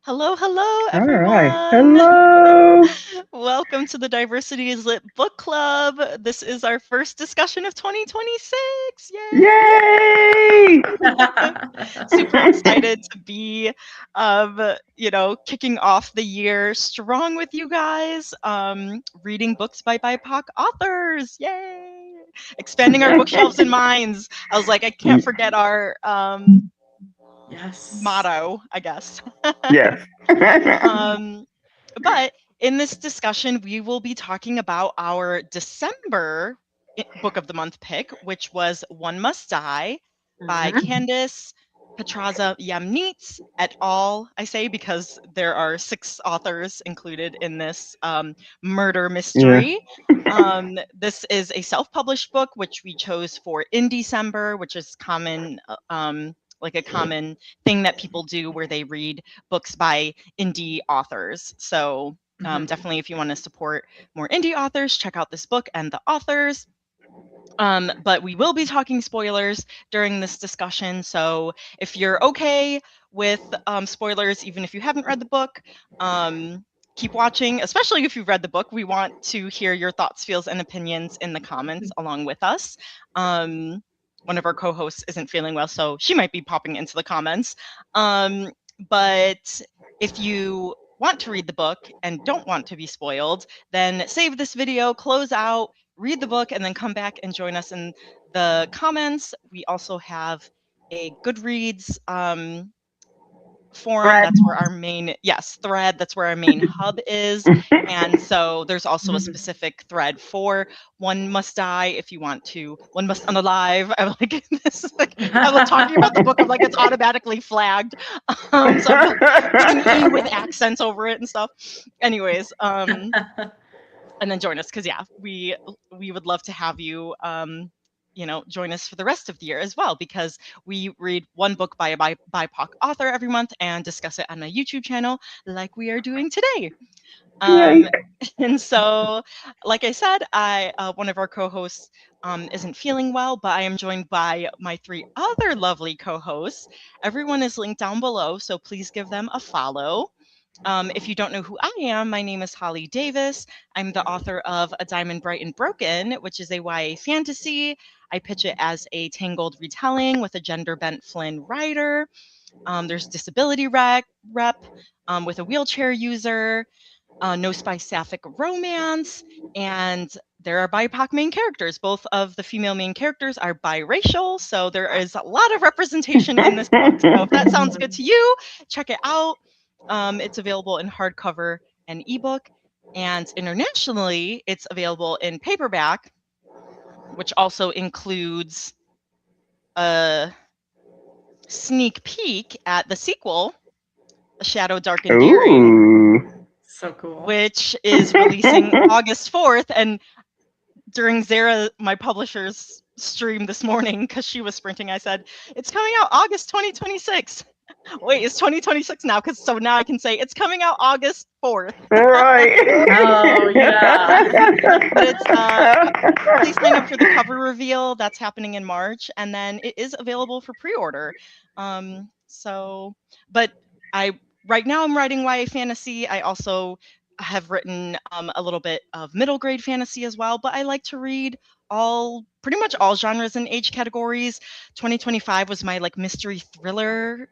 Hello, hello, All right. everyone. Hello. Welcome to the Diversity is Lit Book Club. This is our first discussion of 2026. Yay! Yay! Super excited to be, kicking off the year strong with you guys. Reading books by BIPOC authors. Yay! Expanding our bookshelves and minds. I was like, I can't forget our Yes. motto, I guess. Yes. But in this discussion, we will be talking about our December Book of the Month pick, which was One Must Die by Candice Pedraza Yamnitz et al. I say because there are 6 authors included in this murder mystery. This is a self-published book, which we chose for in December, which is common, like a common thing that people do where they read books by indie authors. So definitely if you want to support more indie authors, check out this book and the authors. But we will be talking spoilers during this discussion. So if you're okay with spoilers, even if you haven't read the book, keep watching, especially if you've read the book. We want to hear your thoughts, feels, and opinions in the comments along with us. One of our co-hosts isn't feeling well, so she might be popping into the comments. But if you want to read the book and don't want to be spoiled, then save this video, close out, read the book, and then come back and join us in the comments. We also have a Goodreads forum. That's where our main thread. That's where our main hub is. And so there's also a specific thread for One Must Die if you want to. One Must Unalive. I'm like this. I'm talking about the book. I'm like it's automatically flagged. So I'm putting E with accents over it and stuff. Anyways, and then join us because we would love to have you. Join us for the rest of the year as well, because we read one book by a BIPOC author every month and discuss it on my YouTube channel like we are doing today. And so, like I said, one of our co-hosts isn't feeling well, but I am joined by my 3 other lovely co-hosts. Everyone is linked down below, so please give them a follow. If you don't know who I am, my name is Holly Davis. I'm the author of A Diamond Bright and Broken, which is a YA fantasy. I pitch it as a tangled retelling with a gender-bent Flynn writer. There's disability rep with a wheelchair user, no spy sapphic romance, and there are BIPOC main characters. Both of the female main characters are biracial, so there is a lot of representation in this book. So if that sounds good to you, check it out. It's available in hardcover and ebook, and internationally, it's available in paperback, which also includes a sneak peek at the sequel, A Shadow Dark and Daring. So cool. Which is releasing August 4th. And during Zara, my publisher's stream this morning, because she was sprinting, I said, it's coming out August 2026. Wait, it's 2026 now, so now I can say it's coming out August 4th. Right. Oh, yeah. Please sign up for the cover reveal. That's happening in March. And then it is available for pre-order. Right now I'm writing YA fantasy. I also have written a little bit of middle grade fantasy as well, but I like to read pretty much all genres and age categories. 2025 was my mystery thriller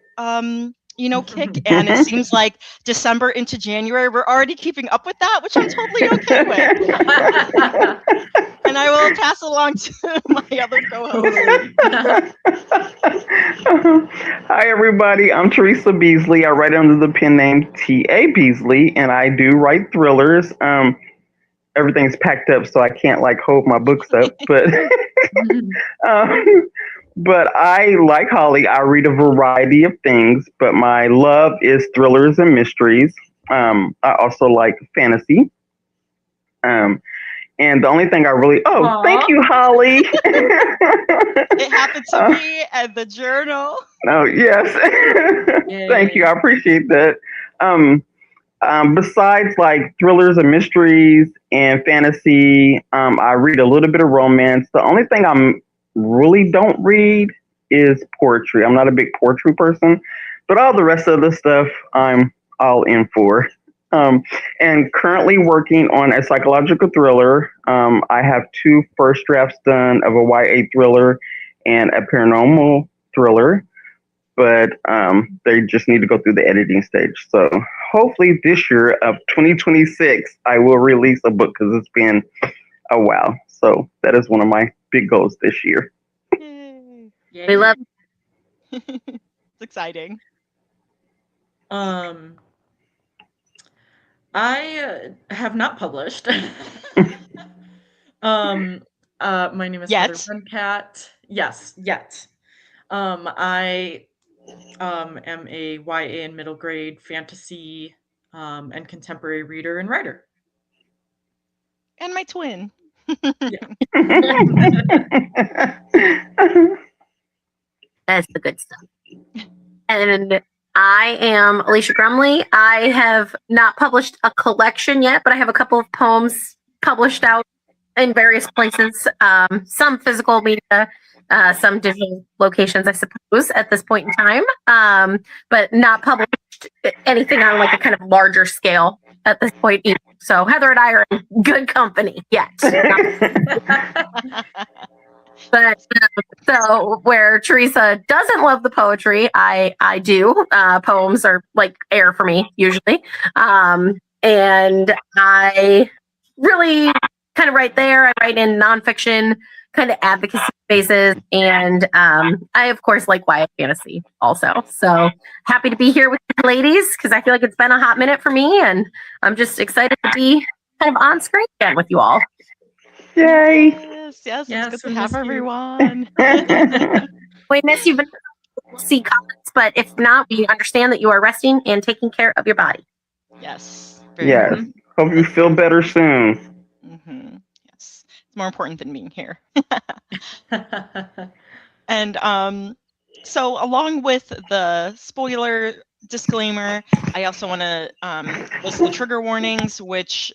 kick, and it seems like December into January we're already keeping up with that, which I'm totally okay with. And I will pass along to my other co-host. Hi everybody, I'm Teresa Beasley. I write under the pen name T.A. Beasley, and I do write thrillers. Everything's packed up, so I can't hold my books up, but but I, like Holly, I read a variety of things, but my love is thrillers and mysteries. I also like fantasy. And the only thing I really... thank you, Holly. It happened to me at the journal. Oh, yes. Thank you. I appreciate that. Besides thrillers and mysteries and fantasy, I read a little bit of romance. The only thing I really don't read is poetry. I'm not a big poetry person, but all the rest of the stuff I'm all in for. And currently working on a psychological thriller. I have 2 first drafts done of a YA thriller and a paranormal thriller, but they just need to go through the editing stage. So hopefully this year of 2026, I will release a book because it's been a while. So that is one of my big goals this year. Yay. Yay. We love It's exciting. I have not published. My name is Yet? Heather Buncat. Yes, yet. I am a YA and middle grade fantasy and contemporary reader and writer. And my twin. That's the good stuff. And I am Alicia Grumley. I have not published a collection yet, but I have a couple of poems published out in various places, some physical media, some digital locations, I suppose, at this point in time, but not published anything on like a kind of larger scale at this point either. So Heather and I are in good company yet. But so where Teresa doesn't love the poetry, I do. Poems are like air for me usually, and I really kind of write there. I write in nonfiction kind of advocacy spaces, and I of course like YA fantasy also. So happy to be here with you ladies because I feel like it's been a hot minute for me, and I'm just excited to be kind of on screen again with you all. Yay! Yes, Yes, it's good we to have miss you. everyone. We miss you, but we'll see comments. But if not, we understand that you are resting and taking care of your body. Yes. Yes. Hope you feel better soon. Mm-hmm. Yes. It's more important than being here. And so along with the spoiler disclaimer, I also want to list the trigger warnings, which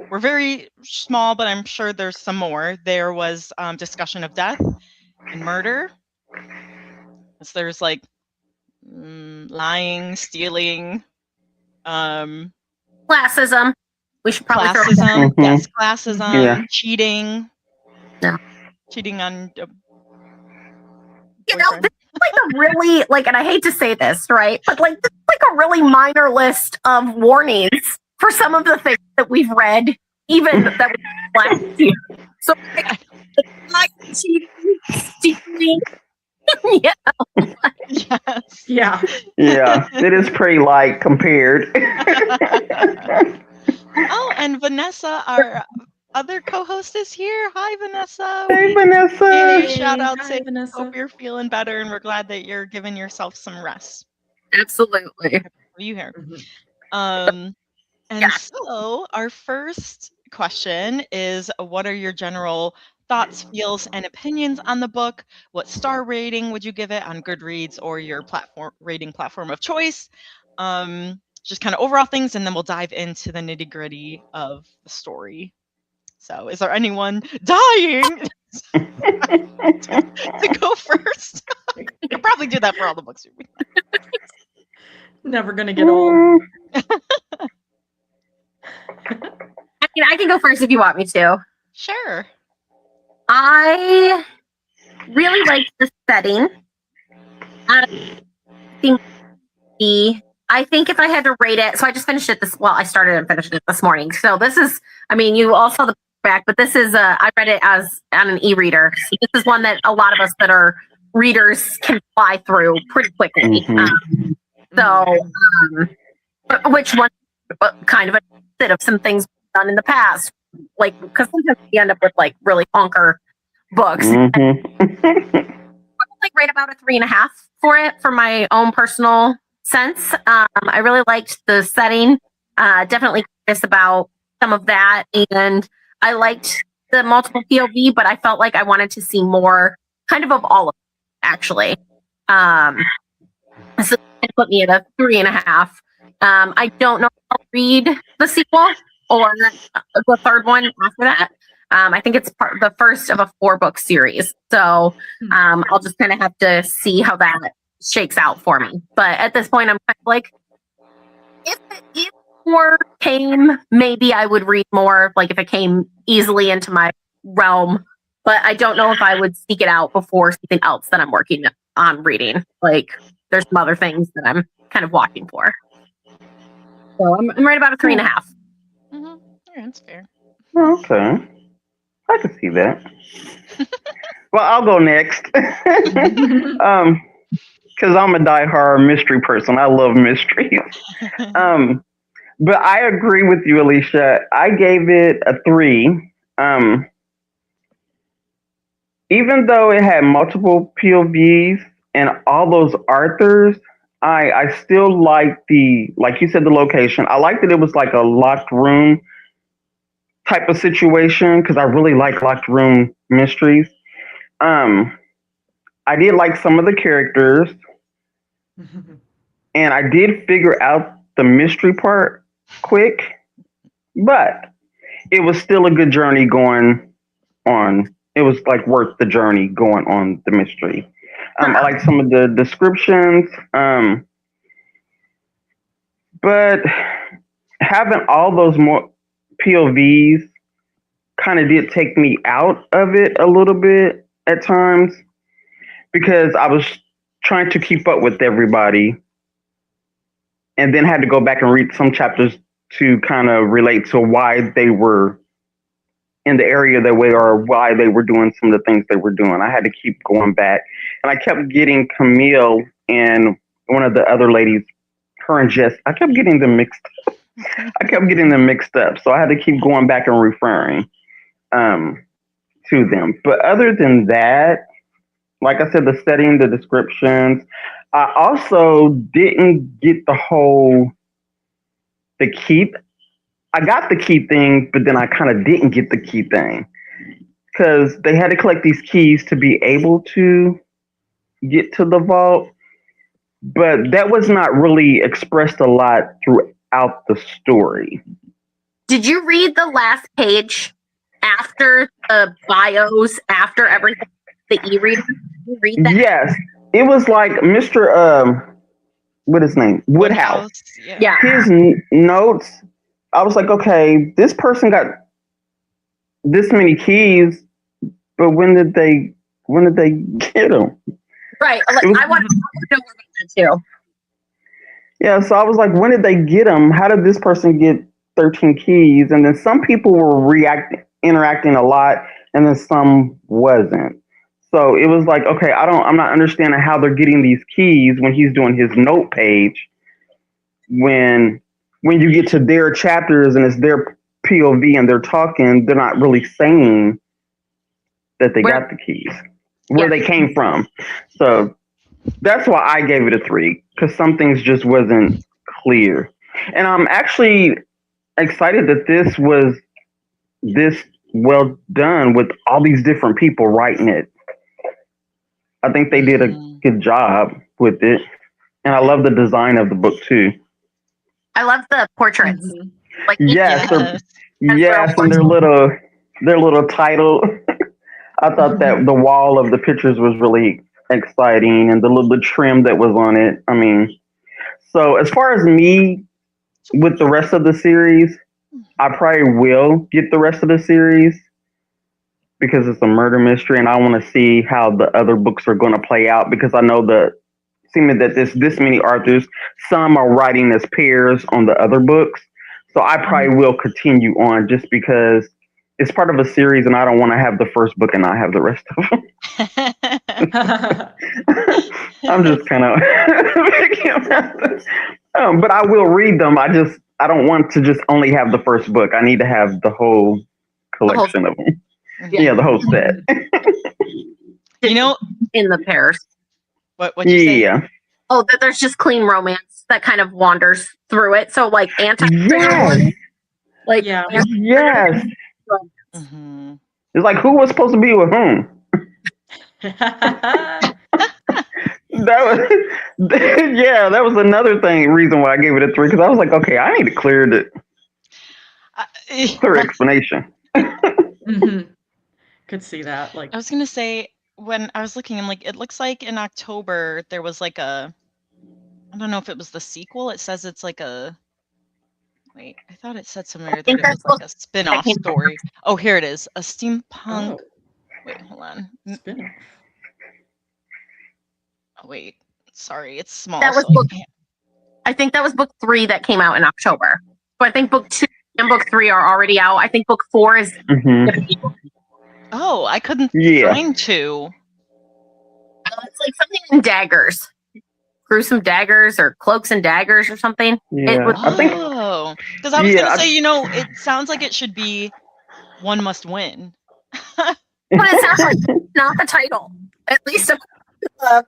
were very small, but I'm sure there's some more. There was discussion of death and murder. So there's like lying, stealing, Classism. We should probably throw classism, Mhm. yes, classism, Yeah. cheating. Yeah. Cheating on You know, boyfriend. this is like a really like, and I hate to say this, right? But like, this is like a really minor list of warnings for some of the things that we've read, even that we last year. So, like cheating. Yeah. Yes. Yeah. Yeah, it is pretty light compared. Oh, and Vanessa, our other co-host, is here. Hi, Vanessa. Hey, Vanessa. Yay, shout out, Hi, say, Vanessa. hope you're feeling better, and we're glad that you're giving yourself some rest. Absolutely. Are you here? Mhm. And Yeah. so our first question is, what are your general thoughts, feels, and opinions on the book? What star rating would you give it on Goodreads or your rating platform of choice? Just kind of overall things, and then we'll dive into the nitty-gritty of the story. So is there anyone dying to go first? I'll probably do that for all the books. Never gonna get old. I can go first if you want me to. Sure. I really like the setting. I think if I had to rate it, so I just finished it I started and finished it this morning. So this is, I mean, you all saw the back, but this is, I read it as on an e-reader. So this is one that a lot of us that are readers can fly through pretty quickly. Mhm. Which one kind of a bit of some things done in the past, like, because sometimes we end up with like really honker books. Mhm. Like right about a 3.5 for it for my own personal sense. I really liked the setting. Definitely curious about some of that, and I liked the multiple POV, but I felt like I wanted to see more, kind of all of it, actually. So it put me at a 3.5. I don't know if I'll read the sequel or the third one after that. I think it's the first of a 4-book series. So I'll just kind of have to see how that shakes out for me. But at this point, I'm kind of like, If more came, maybe I would read more, like if it came easily into my realm. But I don't know if I would seek it out before something else that I'm working on reading. Like there's some other things that I'm kind of watching for. So I'm right about a 3.5. Mm-hmm. Yeah, that's fair. Okay. I can see that. Well, I'll go next. Because I'm a diehard mystery person. I love mysteries. But I agree with you, Alicia. I gave it a 3. Even though it had multiple POVs and all those authors, I still like like you said, the location. I like that it was like a locked room type of situation because I really like locked room mysteries. I did like some of the characters, and I did figure out the mystery part quick, but it was still a good journey going on. It was like worth the journey going on the mystery. I like some of the descriptions, but having all those more POVs kind of did take me out of it a little bit at times because I was trying to keep up with everybody and then had to go back and read some chapters to kind of relate to why they were in the area they were or why they were doing some of the things they were doing. I had to keep going back. And I kept getting Camille and one of the other ladies, her and Jess, I kept getting them mixed up. So I had to keep going back and referring to them. But other than that, like I said, the setting, the descriptions, I also didn't get the key. I got the key thing, but then I kind of didn't get the key thing because they had to collect these keys to be able to get to the vault. But that was not really expressed a lot throughout the story. Did you read the last page after the bios, after everything, the e-reader? Did you read that? Yes. It was like Mr. What is his name? Woodhouse. Yeah. His notes, I was like, okay, this person got this many keys, but when did they get them? Right. Like, I want to know about that too. Yeah, so I was like, when did they get them? How did this person get 13 keys? And then some people were interacting a lot, and then some wasn't. So it was like, okay, I'm not understanding how they're getting these keys when he's doing his note page. When you get to their chapters and it's their POV and they're talking, they're not really saying that they got the keys, where they came from. So that's why I gave it a 3, because some things just wasn't clear. And I'm actually excited that this was this well done with all these different people writing it. I think they did a good job with it. And I love the design of the book too. I love the portraits. Mm-hmm. Like Yes, and their little title. I thought that the wall of the pictures was really exciting, and the trim that was on it. I mean, so as far as me with the rest of the series, I probably will get the rest of the series because it's a murder mystery, and I want to see how the other books are going to play out because I know seeming that there's this many authors, some are writing as pairs on the other books. So I probably will continue on just because it's part of a series and I don't want to have the first book and not have the rest of them. I'm just kind of but I will read them. I don't want to just only have the first book. I need to have the whole collection of them. Yeah, the whole set. You know, in the pairs. What you say? Yeah. Oh, that there's just clean romance that kind of wanders through it. So like Yes. Like Yeah. Yes. Mm-hmm. It's like who was supposed to be with whom? That was another reason why I gave it a 3 because I was like, okay, I need to clear explanation. Mm-hmm. Could see that. Like I was gonna say when I was looking, I'm like, it looks like in October there was like I don't know if it was the sequel. It says it's like a Wait, I thought it said somewhere that think it was that's like a spin-off came- story. Oh, here it is. A steampunk. Oh, Wait, hold on. spin-off. Oh, wait. Sorry, it's small. That was so I book. can't- I think that was book 3 that came out in October. So I think book 2 and book 3 are already out. I think book 4 is. Oh, I couldn't Yeah. find 2. It's like something in daggers, gruesome daggers, or cloaks and daggers, or something. Yeah. It was. I think. Oh, because I was Yeah, gonna I- say, it sounds like it should be One Must Win. But it sounds like not the title. At least a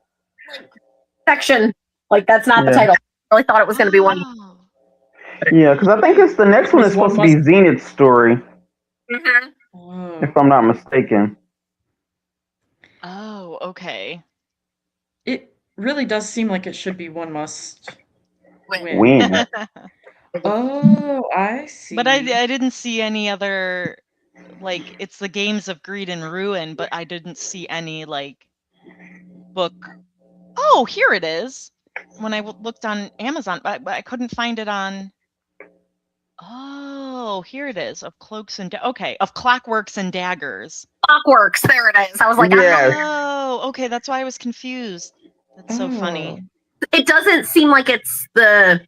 section. Like that's not the Yeah. title. I really thought it was going to be one. Oh. Yeah, because I think it's the next one is supposed to be Zenith's story, Oh. if I'm not mistaken. Oh, okay. It really does seem like it should be One Must Win. Win. Oh, I see. But I didn't see any other, like, it's the Games of Greed and Ruin, but I didn't see any, like, book. Oh, here it is. When I looked on Amazon, but I couldn't find it on. Oh, here it is. Of Cloaks and okay, of Clockworks and Daggers. Clockworks. There it is. I was like, Yes. Oh, okay, that's why I was confused. That's so funny. it doesn't seem like it's the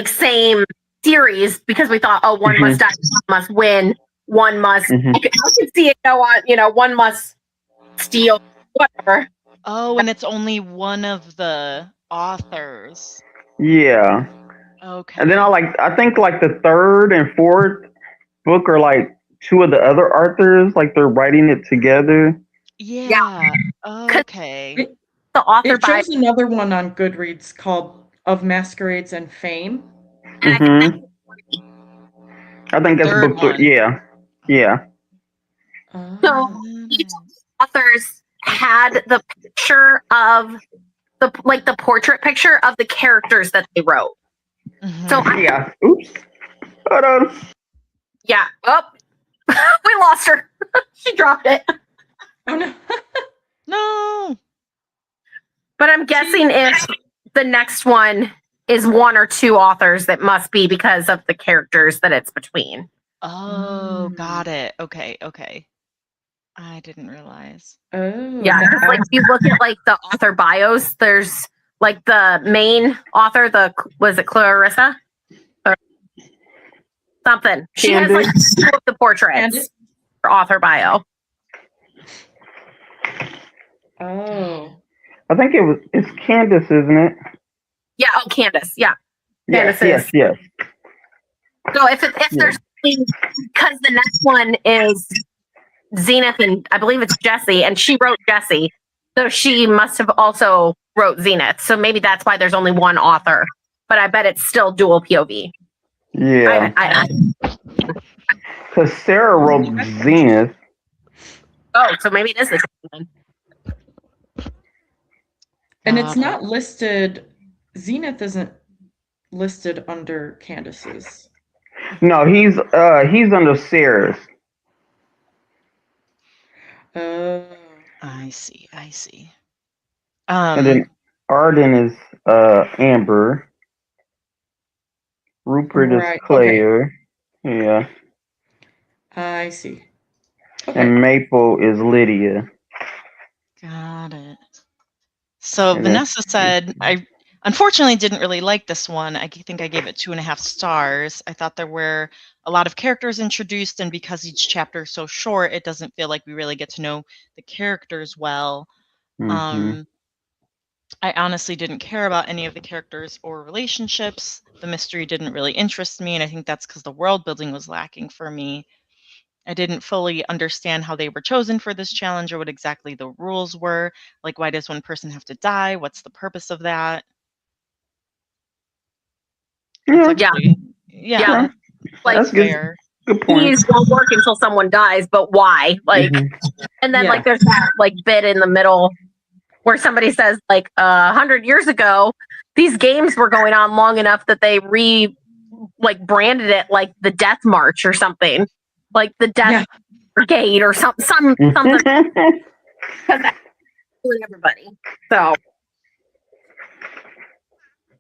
same series because we thought, oh, one must die, one must win, one must. Mhm. I could see it go on. One must steal, whatever. Oh, and it's only one of the authors. Yeah. Okay. And then I think like the third and fourth book are like two of the other authors, like they're writing it together. Yeah. Okay. The author It by shows another one on Goodreads called Of Masquerades and Fame. Mm-hmm. I think that's Third book 3. one. Yeah. Yeah. Oh. each authors had the picture of the portrait picture of the characters that they wrote. Mhm. So Yeah. Oops. Hold on. yeah. Oh, we lost her. She dropped it. Oh no. No. But I'm guessing if the next one is one or two authors, that must be because of the characters that it's between. Oh, got it. Okay. I didn't realize. Oh. Yeah, like if you look at the author bios, there's the main author, was it Clarissa? Or something. She has two of the portraits Candice? for author bio. Oh. I think it's Candice, isn't it? Yeah, Candice. Yeah. Yes, Candice yes. So if there's because the next one is Zenith and I believe it's Jessie, and she wrote Jessie, so she must have also wrote Zenith. So maybe that's why there's only one author, but I bet it's still dual POV. Yeah. Because Sarah wrote Zenith. Oh, so maybe it is the same one. And it's not listed. Zenith isn't listed under Candice's. No, he's under Sarah's. Oh. I see. And then Arden is Amber. Rupert is Right, Claire. Yeah. I see. Okay. And Maple is Lydia. Got it. So And Vanessa said, I unfortunately didn't really like this one. I think I gave it 2.5 stars. I thought there were a lot of characters introduced, and because each chapter is so short, it doesn't feel like we really get to know the characters well. Mhm. I honestly didn't care about any of the characters or relationships. The mystery didn't really interest me, and I think that's because the world building was lacking for me. I didn't fully understand how they were chosen for this challenge or what exactly the rules were. Like, why does one person have to die? What's the purpose of that? Yeah. Yeah, That's good. fair. Good point. These won't work until someone dies, but why? Mhm. And then Yeah. there's that bit in the middle where somebody says 100 years ago, these games were going on long enough that they branded it like the Death March or something, like the Death Brigade or something. Everybody. So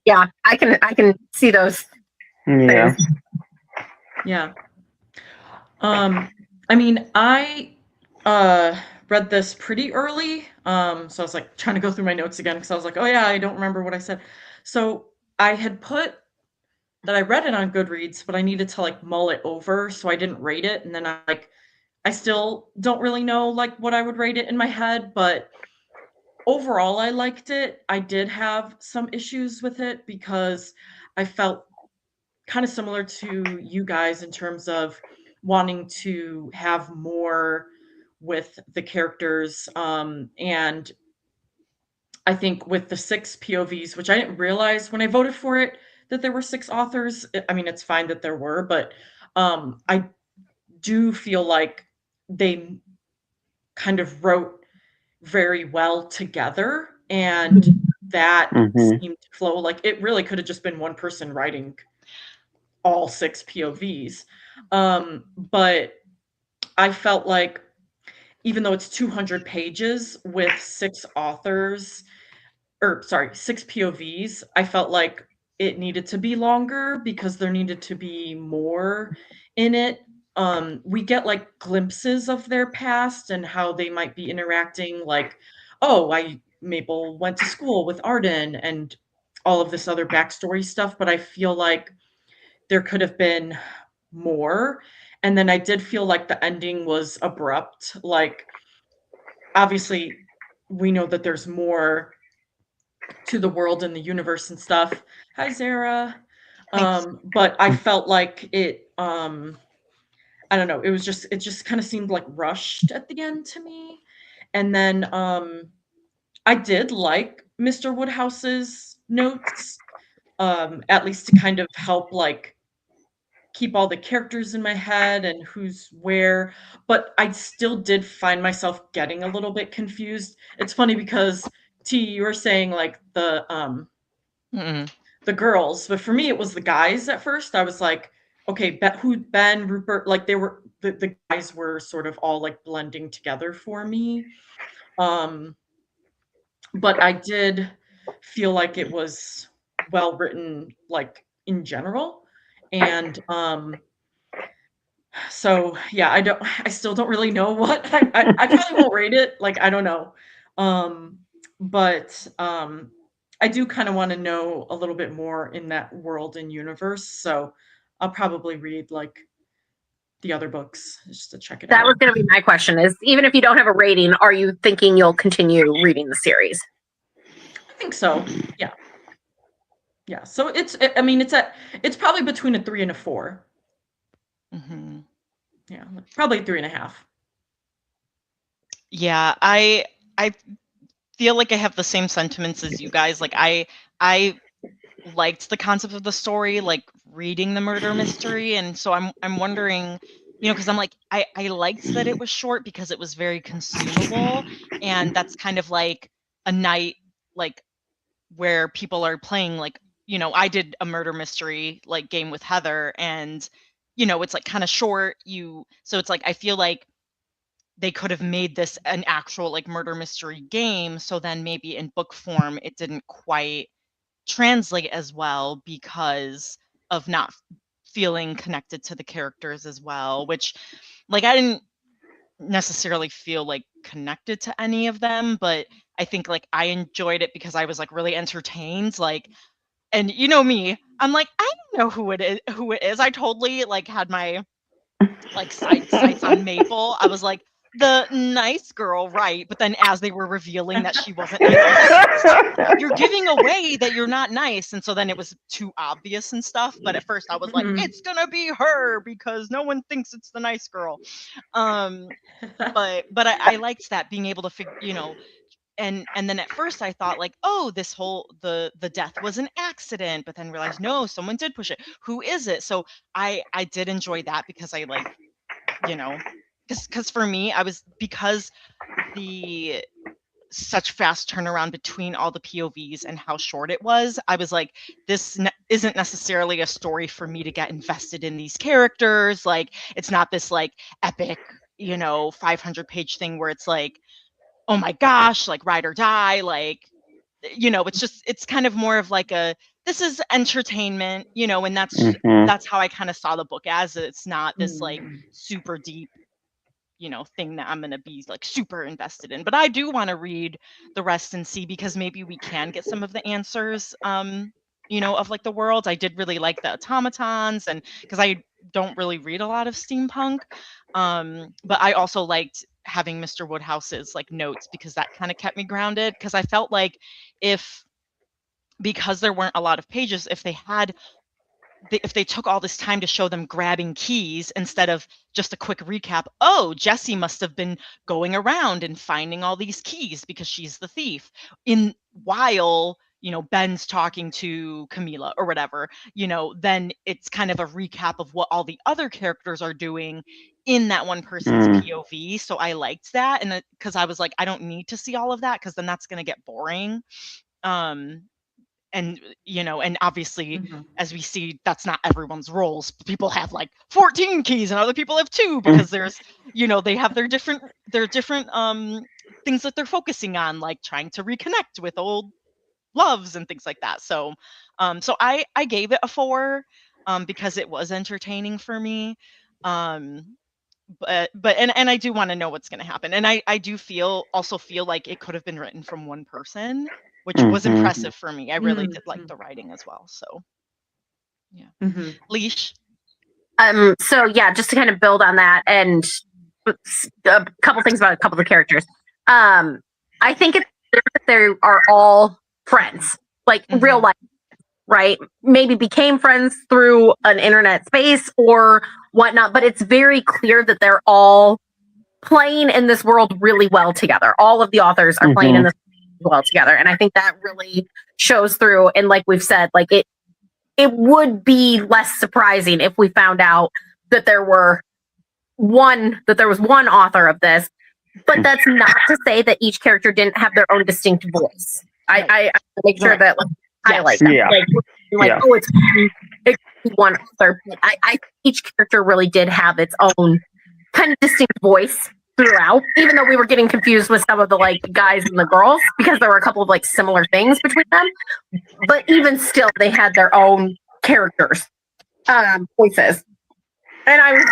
yeah, I can see those. Yeah. Yeah. I mean, I read this pretty early. So I was like trying to go through my notes again because I was like, oh yeah, I don't remember what I said. So I had put that I read it on Goodreads, but I needed to like mull it over, so I didn't rate it. And then I still don't really know like what I would rate it in my head, but overall I liked it. I did have some issues with it because I felt kind of similar to you guys in terms of wanting to have more with the characters. And I think with the 6 POVs, which I didn't realize when I voted for it that there were 6 authors. I mean, it's fine that there were, but I do feel like they kind of wrote very well together, and that seemed to flow. Like it really could have just been one person writing all 6 POVs. But I felt like even though it's 200 pages with 6 authors, or sorry, 6 POVs, I felt like it needed to be longer because there needed to be more in it. We get like glimpses of their past and how they might be interacting, like, oh, Mabel went to school with Arden and all of this other backstory stuff, but I feel like there could have been more. And then I did feel like the ending was abrupt. Like, obviously, we know that there's more to the world and the universe and stuff. Hi, Zara. But I felt like it, I don't know, it just kind of seemed like rushed at the end to me. And then I did like Mr. Woodhouse's notes, at least to kind of help like keep all the characters in my head and who's where, but I still did find myself getting a little bit confused. It's funny because T, you were saying like the girls, but for me it was the guys at first. I was like, okay, Ben, Rupert, like they were the guys were sort of all like blending together for me. But I did feel like it was well written, like in general. And so yeah, I still don't really know what I probably won't rate it. Like, I don't know. But I do kind of want to know a little bit more in that world and universe. So I'll probably read like the other books just to check it out. That was going to be my question, is even if you don't have a rating, are you thinking you'll continue reading the series? I think so. Yeah. Yeah. So it's probably between a 3 and a 4. Mm-hmm. Yeah, probably 3.5. Yeah, I feel like I have the same sentiments as you guys. Like I liked the concept of the story, like reading the murder mystery, and so I'm wondering, because I'm like I liked that it was short because it was very consumable, and that's kind of like a night like where people are playing like I did a murder mystery like game with Heather, and it's like kind of short. So it's like I feel like they could have made this an actual like murder mystery game, so then maybe in book form it didn't quite translate as well because of not feeling connected to the characters as well, which like I didn't necessarily feel like connected to any of them, but I think like I enjoyed it because I was like really entertained, like, and me, I'm like, I don't know who it is. I totally like had my like sights on Maple. I was like, the nice girl, right? But then as they were revealing that she wasn't nice, I was like, stop, you're giving away that you're not nice. And so then it was too obvious and stuff. But at first I was like, it's gonna be her because no one thinks it's the nice girl. But I liked that, being able to figure, and then at first I thought like, oh, this whole the death was an accident, but then realized no, someone did push it. Who is it? So I did enjoy that because I like, because for me because the such fast turnaround between all the POVs and how short it was, I was like, this isn't necessarily a story for me to get invested in these characters. Like, it's not this like epic 500-page thing where it's like, oh my gosh, like ride or die, like, it's kind of more of like this this is entertainment, and that's how I kind of saw the book as. It's not this like super deep, thing that I'm going to be like super invested in. But I do want to read the rest and see, because maybe we can get some of the answers, of like the world. I did really like the automatons, and because I don't really read a lot of steampunk, but I also liked having Mr. Woodhouse's like notes, because that kind of kept me grounded, because I felt like because there weren't a lot of pages, if they took all this time to show them grabbing keys instead of just a quick recap, oh, Jessie must have been going around and finding all these keys because she's the thief, while Ben's talking to Camila or whatever, then it's kind of a recap of what all the other characters are doing in that one person's POV. So I liked that, and because I was like, I don't need to see all of that, because then that's going to get boring. And obviously, as we see, that's not everyone's roles. People have like 14 keys and other people have 2, because there's they have their different things that they're focusing on, like trying to reconnect with old loves and things like that. So I gave it a 4, because it was entertaining for me. But I do want to know what's going to happen, and I do also feel like it could have been written from one person, which was impressive for me. I really did like the writing as well. So yeah. Leash. So yeah, just to kind of build on that, and a couple things about a couple of the characters. I think it's clear that they are all friends, like real life, right? Maybe became friends through an internet space or whatnot, but it's very clear that they're all playing in this world really well together. All of the authors are playing in this well together, and I think that really shows through. And like we've said, like it would be less surprising if we found out that there was one author of this, but that's not to say that each character didn't have their own distinct voice. I make sure that highlight that. Oh, it's one author, but I each character really did have its own kind of distinct voice throughout, even though we were getting confused with some of the like guys and the girls, because there were a couple of like similar things between them, but even still they had their own characters, voices. And I was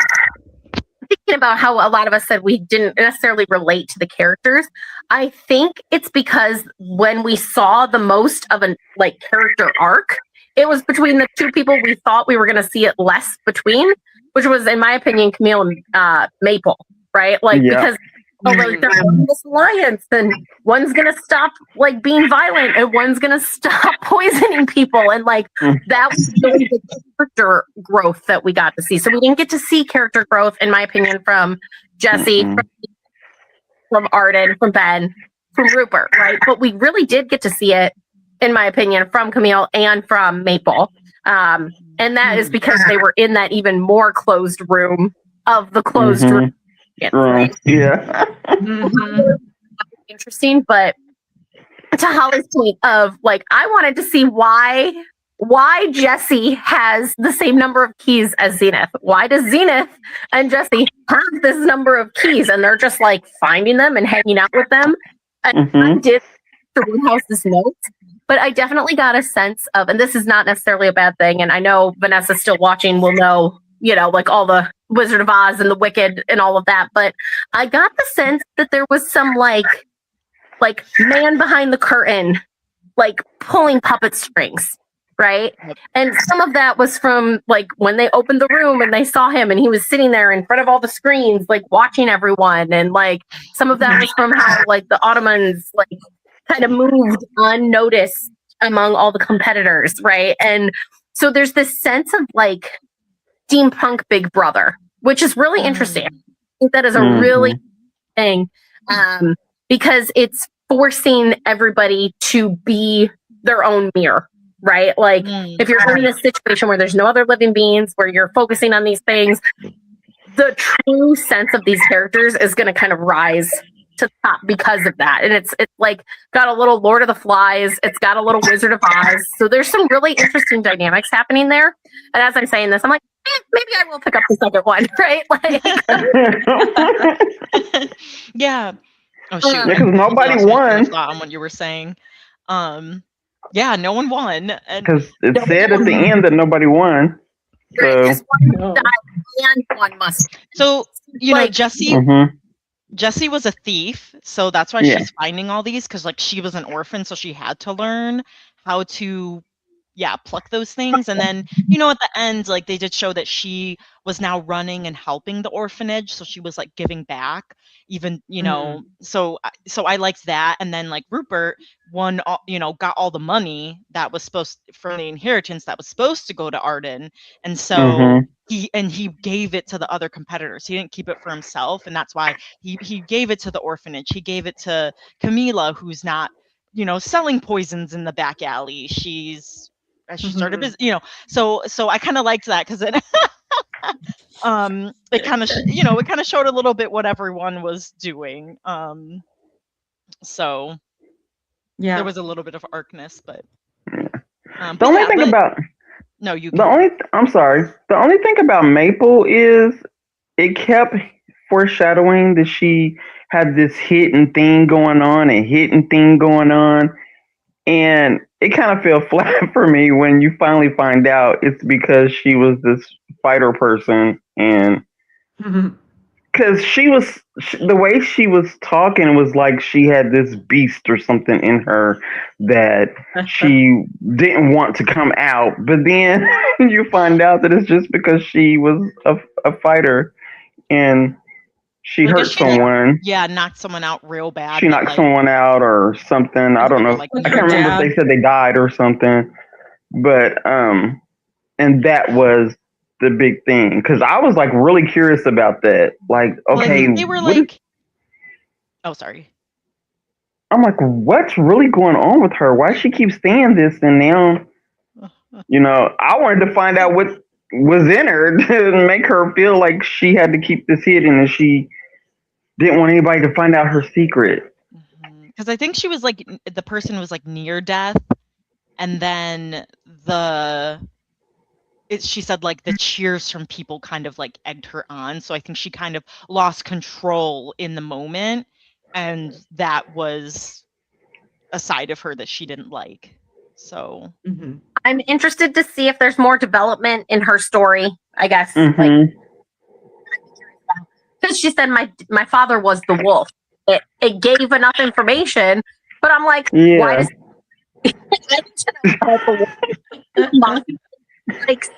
thinking about how a lot of us said we didn't necessarily relate to the characters. I think it's because when we saw the most of a like character arc, it was between the 2 people we thought we were going to see it less between, which was, in my opinion, Camille and Maple. Right? Like, because they're in this alliance, and one's going to stop like being violent and one's going to stop poisoning people. And like, that was really the character growth that we got to see. So we didn't get to see character growth, in my opinion, from Jessie, from Arden, from Ben, from Rupert, right? But we really did get to see it, in my opinion, from Camille and from Maple. And that is because they were in that even more closed room of the closed room. Right? Yeah. Interesting, but to Holly's point of like, I wanted to see why Jessie has the same number of keys as Zenith. Why does Zenith and Jessie have this number of keys, and they're just like finding them and hanging out with them? And I did the Woodhouse's notes, but I definitely got a sense of, and this is not necessarily a bad thing, and I know Vanessa's still watching, will know, like all the Wizard of Oz and the Wicked and all of that, but I got the sense that there was some like man behind the curtain, like pulling puppet strings, right? And some of that was from like when they opened the room and they saw him and he was sitting there in front of all the screens, like watching everyone, and like some of that was from how like the Ottomans like kind of moved unnoticed among all the competitors, right? And so there's this sense of like steampunk Big Brother, which is really interesting. I think that is a really thing, because it's forcing everybody to be their own mirror, right? Like if you're in this situation where there's no other living beings, where you're focusing on these things, the true sense of these characters is going to kind of rise to the top because of that. And it's like got a little Lord of the Flies, it's got a little Wizard of Oz. So there's some really interesting dynamics happening there. And as I'm saying this, I'm like, maybe I will pick up the second one, right? Like, yeah. Oh shoot! Because nobody won on what you were saying. Yeah, no one won. And Because it said at the end that nobody won. So, Because one No. must die and one must. so, you know, Like- Jesse was a thief, so that's why Yeah. she's finding all these, because like she was an orphan, so she had to learn how to pluck those things. And then, you know, at the end, like they did show that she was now running and helping the orphanage, so she was like giving back, even, you know. So I liked that. And then like Rupert won all, you know, got all the money that was supposed from the inheritance that was supposed to go to Arden, and so he gave it to the other competitors. He didn't keep it for himself, and that's why he gave it to the orphanage. He gave it to Camila, who's not, you know, selling poisons in the back alley. She started business, you know. So I kind of liked that, because it it kind of you know, it kind of showed a little bit what everyone was doing. So Yeah. there was a little bit of arcness, but the only thing about no, you the only I'm sorry. The only thing about Maple is it kept foreshadowing that she had this hidden thing going on, and it kind of fell flat for me when you finally find out it's because she was this fighter person, and because the way she was talking was like she had this beast or something in her that she didn't want to come out, but then you find out that it's just because she was a fighter and she hurt someone. Yeah, knocked someone out real bad. She knocked someone out or something. I don't know. Like, I can't remember if they said they died or something. But and that was the big thing, because I was like really curious about that. Like, okay, they were like, oh, sorry. I'm like, what's really going on with her? Why she keeps saying this? And now, you know, I wanted to find out what was in her to make her feel like she had to keep this hidden, and she didn't want anybody to find out her secret. Because I think she was like, the person was like near death, and then she said like the cheers from people kind of like egged her on. So I think she kind of lost control in the moment, and that was a side of her that she didn't like. So I'm interested to see if there's more development in her story, I guess. Because she said my father was the wolf. It gave enough information, but I'm like, why does like,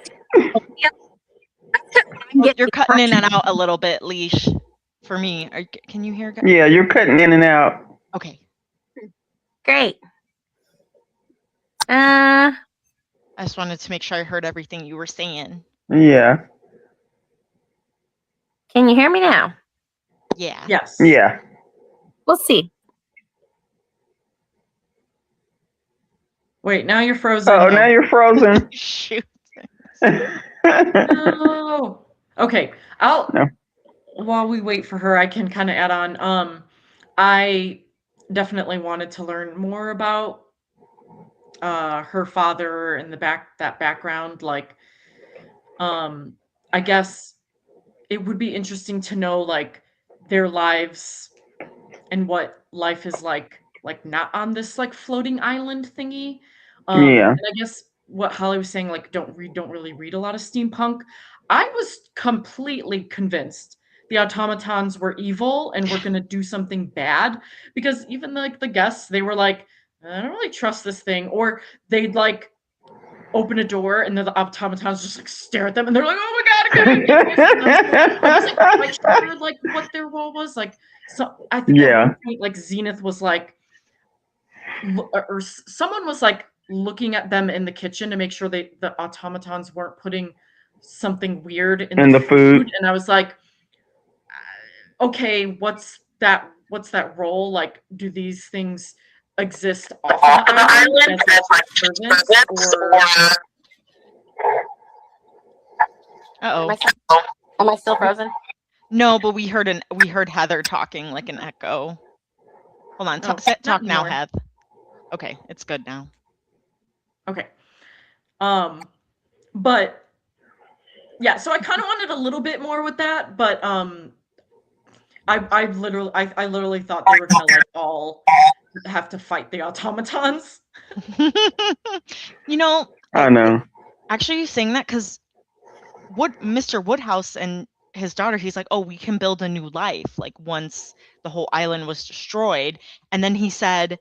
you're cutting in and out a little bit, Leash, for me. Can you hear? Yeah, you're cutting in and out. Okay. Great. I just wanted to make sure I heard everything you were saying. Yeah. Can you hear me now? Yeah. Yes. Yeah. We'll see. Wait, now you're frozen. Oh, now you're frozen. Shoot. No. Okay. While we wait for her, I can kind of add on. I definitely wanted to learn more about her father and that background. Like, I guess it would be interesting to know like their lives and what life is like not on this like floating island thingy. Yeah. And I guess what Holly was saying, like don't really read a lot of steampunk. I was completely convinced the automatons were evil and were going to do something bad, because even like the guests, they were like, I don't really trust this thing, or they'd like open a door and then the automatons just like stare at them and they're like, oh my god, I was like sure like what their role was. Like, so I think at one point, like Zenith was like, or someone was like looking at them in the kitchen to make sure the automatons weren't putting something weird in the food. And I was like, okay, what's that role? Like, do these things exist off the island as servants, or... Am I still frozen? No, but we heard Heather talking like an echo. Hold on, talk now, Heath. Okay, it's good now. Okay. But yeah, so I kind of wanted a little bit more with that, but I literally thought they were gonna like all have to fight the automatons. You know, I know. actually saying that because Mr. Woodhouse and his daughter, he's like, oh, we can build a new life, like once the whole island was destroyed. And then he said,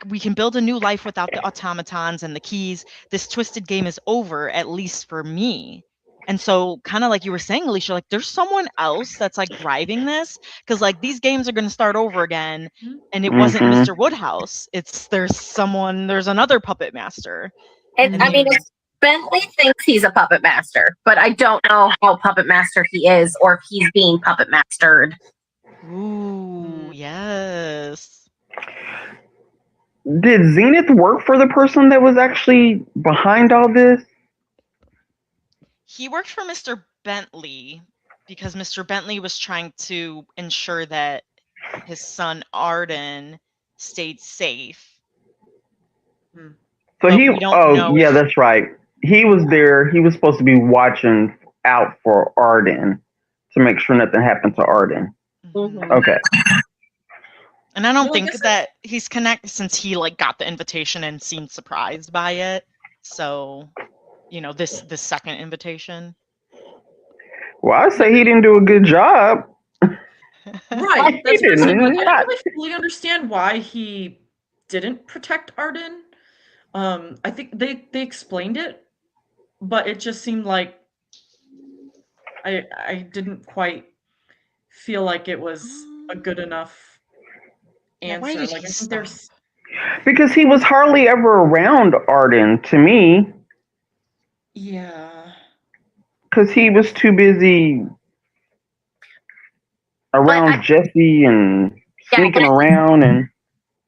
we can build a new life without the automatons and the keys. This twisted game is over, at least for me. And so, kind of like you were saying, Alicia, like there's someone else that's like driving this, because like these games are going to start over again, and it wasn't Mr. Woodhouse. There's another puppet master. And I mean, Bentley thinks he's a puppet master, but I don't know how puppet master he is, or if he's being puppet mastered. Ooh, yes. Did Zenith work for the person that was actually behind all this? He worked for Mr. Bentley because Mr. Bentley was trying to ensure that his son Arden stayed safe. So But we don't know yeah, if- that's right. He was there. He was supposed to be watching out for Arden to make sure nothing happened to Arden. Mhm. Okay. And I don't Well, I think guess that he's connected since he like got the invitation and seemed surprised by it. So, this second invitation. Well, I say he didn't do a good job. Right. He That's what I'm saying. Like, I didn't. don't really fully understand why he didn't protect Arden. I think they explained it, but it just seemed like I didn't quite feel like it was a good enough Yeah, why answer. did Like he I think stop? there's Because he was hardly ever around Arden to me. yeah. Because he was too busy around Jesse and sneaking around and.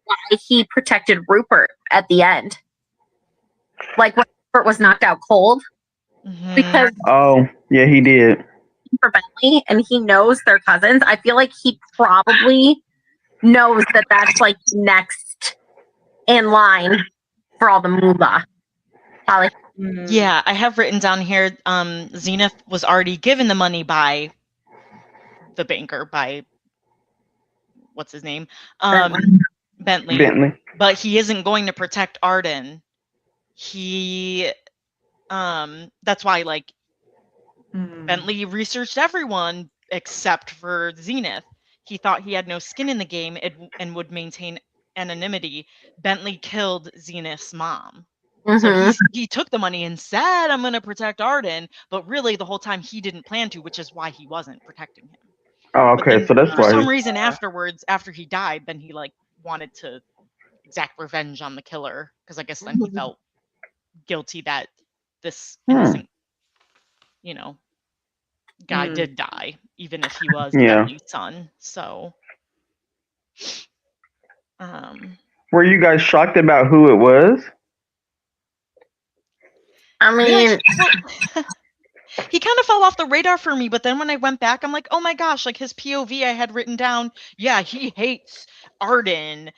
Why he protected Rupert at the end. Like when Rupert was knocked out cold. Mhm. Because Oh, yeah, he did. for Bentley and he knows they're cousins, I feel like he probably knows that that's like next in line for all the moolah. Probably. Yeah, I have written down here, Zenith was already given the money by the banker, by what's his name? Bentley. But he isn't going to protect Arden. He that's why like Bentley researched everyone except for Zenith. He thought he had no skin in the game and would maintain anonymity. Bentley killed Zenith's mom. So he took the money and said, I'm going to protect Arden, but really the whole time he didn't plan to, which is why he wasn't protecting him. Oh, okay, so that's for why. some reason afterwards, after he died, then he like wanted to exact revenge on the killer, because I guess then he felt guilty that this innocent, guy did die, even if he was Bentley's son. So, were you guys shocked about who it was? I mean, he kind of fell off the radar for me, but then when I went back, I'm like, oh my gosh, like his POV I had written down, yeah, he hates Arden.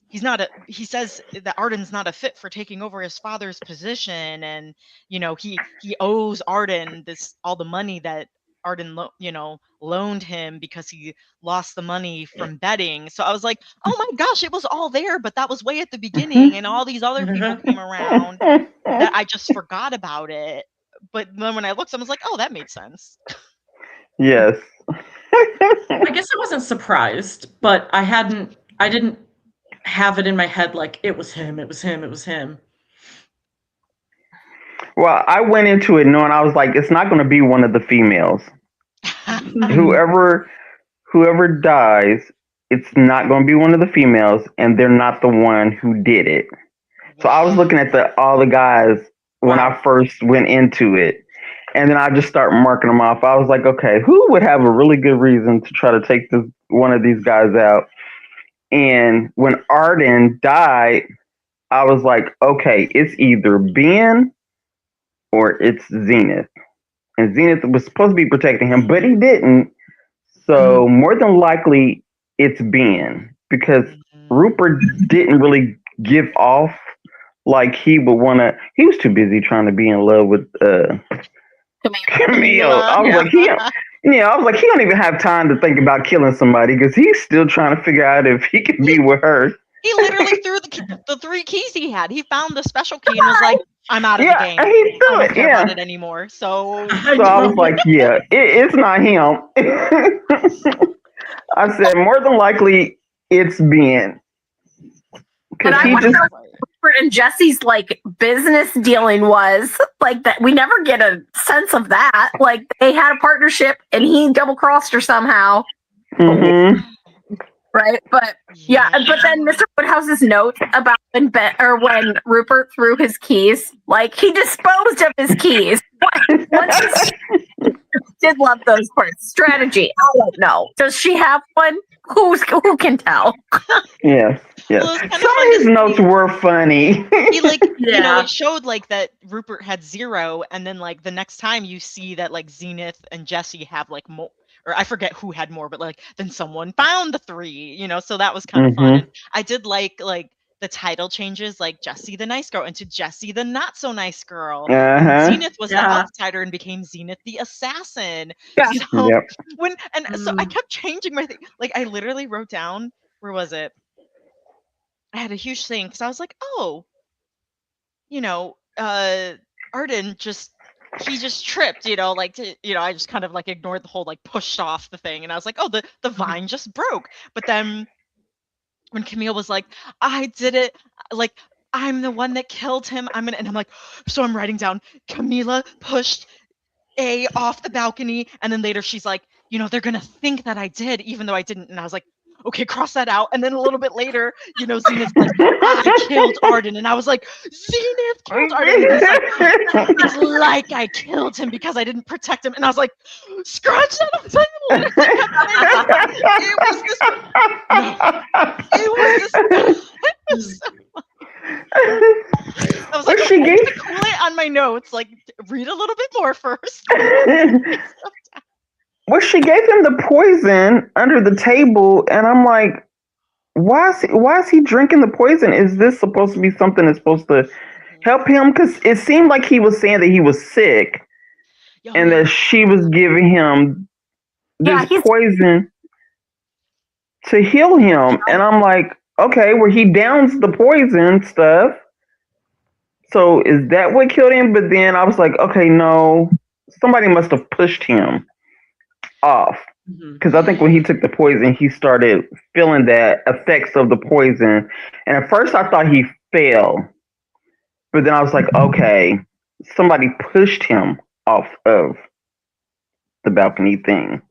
He says that Arden's not a fit for taking over his father's position, and he owes Arden all the money that Arden loaned him because he lost the money from betting. So I was like, oh my gosh, it was all there, but that was way at the beginning, and all these other people came around that I just forgot about it. But then when I looked, I was like, oh, that made sense. Yes. I guess I wasn't surprised, but I didn't have it in my head like it was him. Well, I went into it knowing, I was like, it's not going to be one of the females. Whoever dies, it's not going to be one of the females, and they're not the one who did it. So I was looking at all the guys when I first went into it, and then I just start marking them off. I was like, okay, who would have a really good reason to try to take one of these guys out? And when Arden died, I was like, okay, it's either Ben or it's Zenith. And Zenith was supposed to be protecting him, but he didn't. So more than likely, it's Ben, because Rupert didn't really give off like he would want to. He was too busy trying to be in love with Camille. I was like, Yeah, I was like, he don't even have time to think about killing somebody because he's still trying to figure out if he can be with her. He literally threw the 3 keys he had. He found the special key and was like, "I'm out of the game. And he threw I don't it. care Yeah. about it anymore." So So I was like, yeah, it's not him. I said, more than likely, it's Ben. But I wonder what Rupert and Jesse's like business dealing was like that. We never get a sense of that. Like they had a partnership and he double crossed her somehow. Mm-hmm. Right. But yeah. But then Mr. Woodhouse's note about when Rupert threw his keys, like he disposed of his keys. Did love those parts. Strategy. I don't know. Does she have one? Who can tell? Yes. Yes. Well, Some of his notes were funny. He it showed like that Rupert had 0, and then like the next time you see that like Zenith and Jesse have like more, or I forget who had more, but like then someone found the 3, so that was kind of fun. And I did like the title changes, like Jessie the nice girl into Jessie the not so nice girl. Zenith was the outsider and became Zenith the assassin. Yeah. So so I kept changing my thing. Like I literally wrote down, where was it? I had a huge thing because I was like, oh, Arden just tripped, I just kind of like ignored the whole like pushed off the thing, and I was like, oh, the vine just broke. But then when Camille was like, I did it, like I'm the one that killed him, and I'm like, so I'm writing down Camila pushed A off the balcony, and then later she's like, they're gonna think that I did even though I didn't, and I was like, okay, cross that out. And then a little bit later, Zenith's like, I killed Arden. And I was like, Zenith killed Arden. It's like I killed him because I didn't protect him. And I was like, scratch that. I was like, it was this. I was like, to cool it on my notes, like read a little bit more first. Well, she gave him the poison under the table, and I'm like, why is he drinking the poison? Is this supposed to be something that's supposed to help him? Because it seemed like he was saying that he was sick, and that she was giving him this poison to heal him. And I'm like, okay, well, he downs the poison stuff. So is that what killed him? But then I was like, okay, no, somebody must have pushed him off, because I think when he took the poison, he started feeling the effects of the poison, and at first I thought he fell, but then I was like, okay, somebody pushed him off of the balcony thing.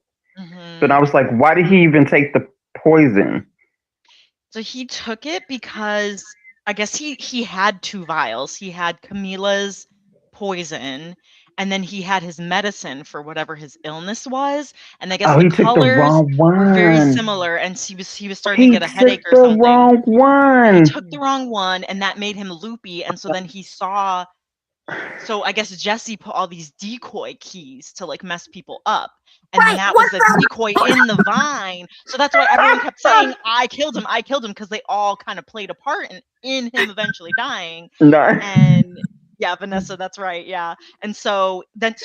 But I was like, why did he even take the poison? So he took it because I guess he had 2 vials. He had Camila's poison, and then he had his medicine for whatever his illness was, and I guess the colors were very similar, and he was starting to get a headache or something. He took the wrong one, and that made him loopy, and so then he saw. So I guess Jesse put all these decoy keys to like mess people up, and that was a decoy in the vine. So that's why everyone kept saying, "I killed him, because they all kind of played a part in him eventually dying. And yeah, Vanessa, that's right. Yeah. And so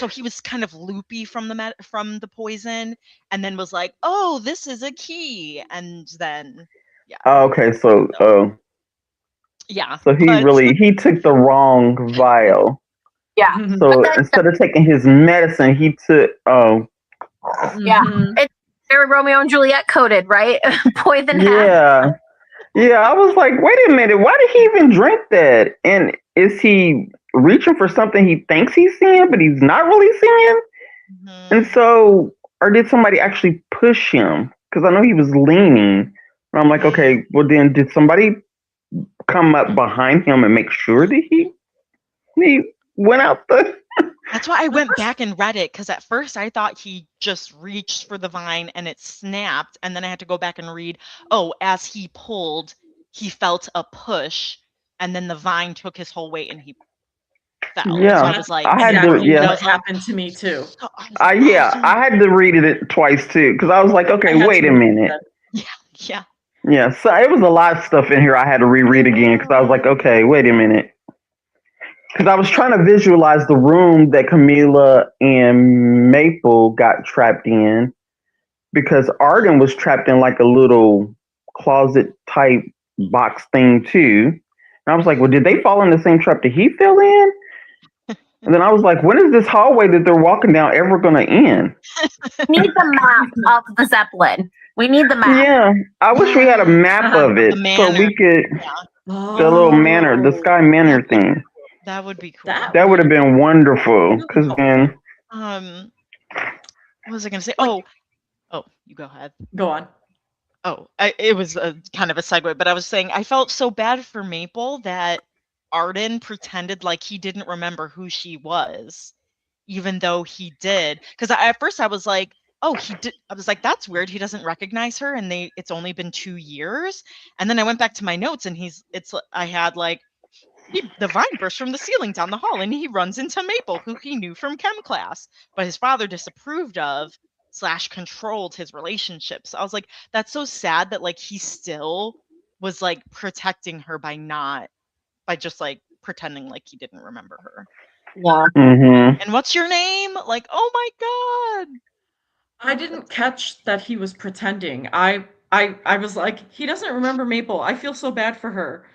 he was kind of loopy from the poison, and then was like, oh, this is a key. And then, yeah. Oh, okay. So yeah. So he took the wrong vial. Yeah. So instead of taking his medicine, he took, yeah. It's very Romeo and Juliet coded, right? Poison. Yeah. Yeah. I was like, wait a minute. Why did he even drink that? And is he reaching for something he thinks he's seeing, but he's not really seeing? And so, or did somebody actually push him? Because I know he was leaning. And I'm like, okay, well then did somebody come up behind him and make sure that he went out the... That's why I went back and read it, because at first I thought he just reached for the vine and it snapped, and then I had to go back and read, as he pulled, he felt a push, and then the vine took his whole weight and he fell. Yeah, so I was like, that happened to me too. I had to read it twice too, because I was like, okay, wait a minute. Yeah, so it was a lot of stuff in here I had to reread again, because I was like, okay, wait a minute. Because I was trying to visualize the room that Camila and Maple got trapped in, because Arden was trapped in like a little closet type box thing too. And I was like, well, did they fall in the same trap that he fell in? And then I was like, when is this hallway that they're walking down ever going to end? We need the map of the Zeppelin. We need the map. Yeah, I wish we had a map of it so we could, the little manor, the sky manor thing. That would be cool. That would have been wonderful. Because then, what was I going to say? Oh, you go ahead. Go on. Oh, it was a kind of a segue, but I was saying I felt so bad for Maple that Arden pretended like he didn't remember who she was, even though he did. Because at first I was like, oh, he did. I was like, that's weird. He doesn't recognize her, and it's only been 2 years. And then I went back to my notes, and I had like, the vine burst from the ceiling down the hall, and he runs into Maple, who he knew from chem class, but his father disapproved of / controlled his relationships. So I was like, that's so sad that like he still was like protecting her by just like pretending like he didn't remember her. Yeah. mm-hmm. And what's your name? Like, oh my God. I didn't catch that he was pretending. I was like, he doesn't remember Maple. I feel so bad for her.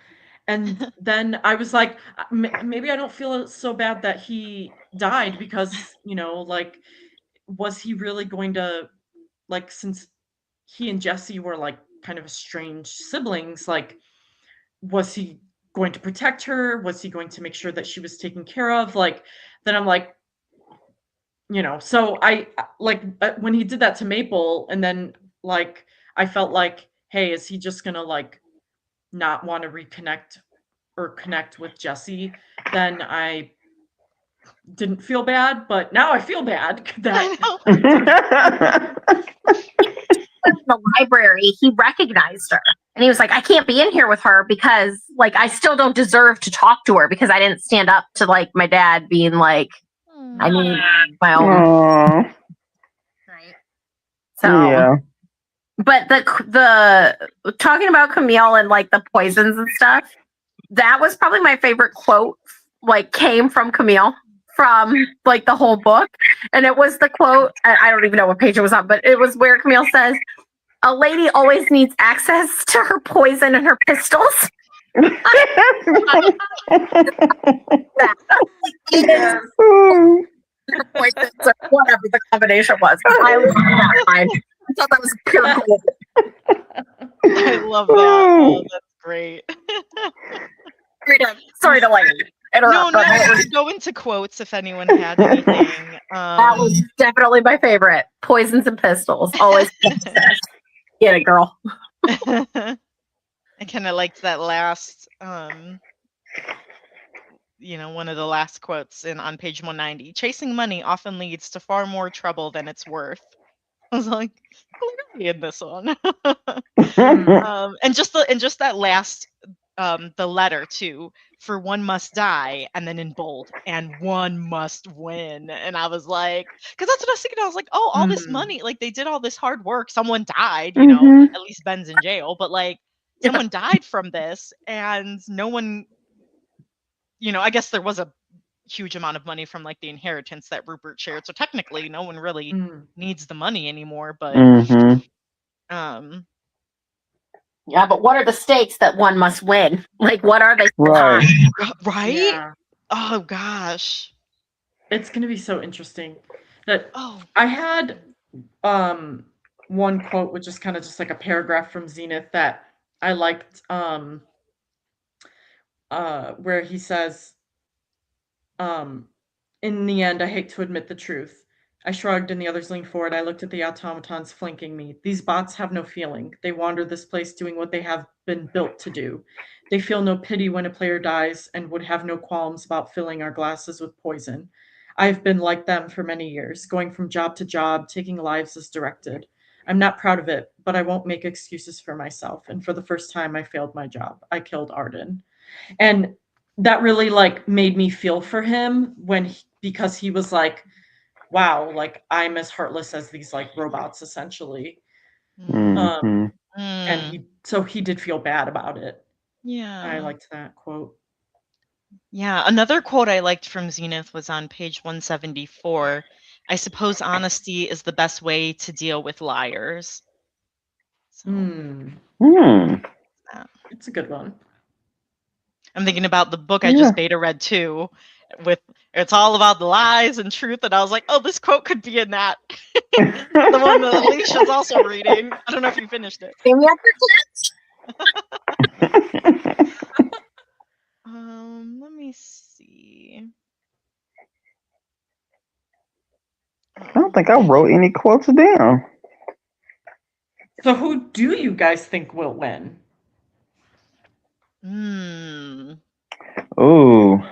And then I was like, maybe I don't feel so bad that he died, because, like, was he really going to, like, since he and Jesse were like kind of estranged siblings, like, was he going to protect her? Was he going to make sure that she was taken care of? Like, then I'm like, so I like when he did that to Maple, and then like I felt like, hey, is he just gonna like not want to reconnect or connect with Jesse? Then I didn't feel bad, but now I feel bad that In the library, he recognized her, and he was like, I can't be in here with her because like I still don't deserve to talk to her because I didn't stand up to like my dad being like, I need my own. Aww. Right. So Yeah. but the talking about Camille and like the poisons and stuff, that was probably my favorite quote, like came from Camille from like the whole book. And it was the quote, I don't even know what page it was on, but it was where Camille says, a lady always needs access to her poison and her pistols. Poisons or whatever the combination was. I love that line. I thought that was pure gold. I love that. Oh, that's great. Sorry to like interrupt. No, go into quotes if anyone had anything. That was definitely my favorite. Poisons and pistols. Always get it, girl. I kind of liked that last, one of the last quotes on page 190. Chasing money often leads to far more trouble than it's worth. I was like, clearly in this one. And just that last, the letter too, for one must die, and then in bold, and one must win. And I was like, because that's what I was thinking. I was like, oh, all this money, like they did all this hard work. Someone died, at least Ben's in jail, but like someone died from this, and no one, I guess there was a huge amount of money from like the inheritance that Rupert shared. So technically no one really needs the money anymore, but yeah, but what are the stakes that one must win? Like, what are they? Right. Right? Yeah. Oh gosh. It's going to be so interesting. That I had one quote, which is kind of just like a paragraph from Zenith that I liked, where he says, in the end, I hate to admit the truth. I shrugged and the others leaned forward. I looked at the automatons flanking me. These bots have no feeling. They wander this place doing what they have been built to do. They feel no pity when a player dies and would have no qualms about filling our glasses with poison. I've been like them for many years, going from job to job, taking lives as directed. I'm not proud of it, but I won't make excuses for myself. And for the first time, I failed my job. I killed Arden. And that really like made me feel for him because he was like, wow, like I'm as heartless as these like robots essentially. And he did feel bad about it. Yeah. I liked that quote. Yeah, another quote I liked from Zenith was on page 174. I suppose honesty is the best way to deal with liars. So It's a good one. I'm thinking about the book I just beta read too, with it's all about the lies and truth, and I was like, oh, this quote could be in that. The one that Alicia's also reading. I don't know if you finished it. Let me see. I don't think I wrote any quotes down. So who do you guys think will win? Ooh.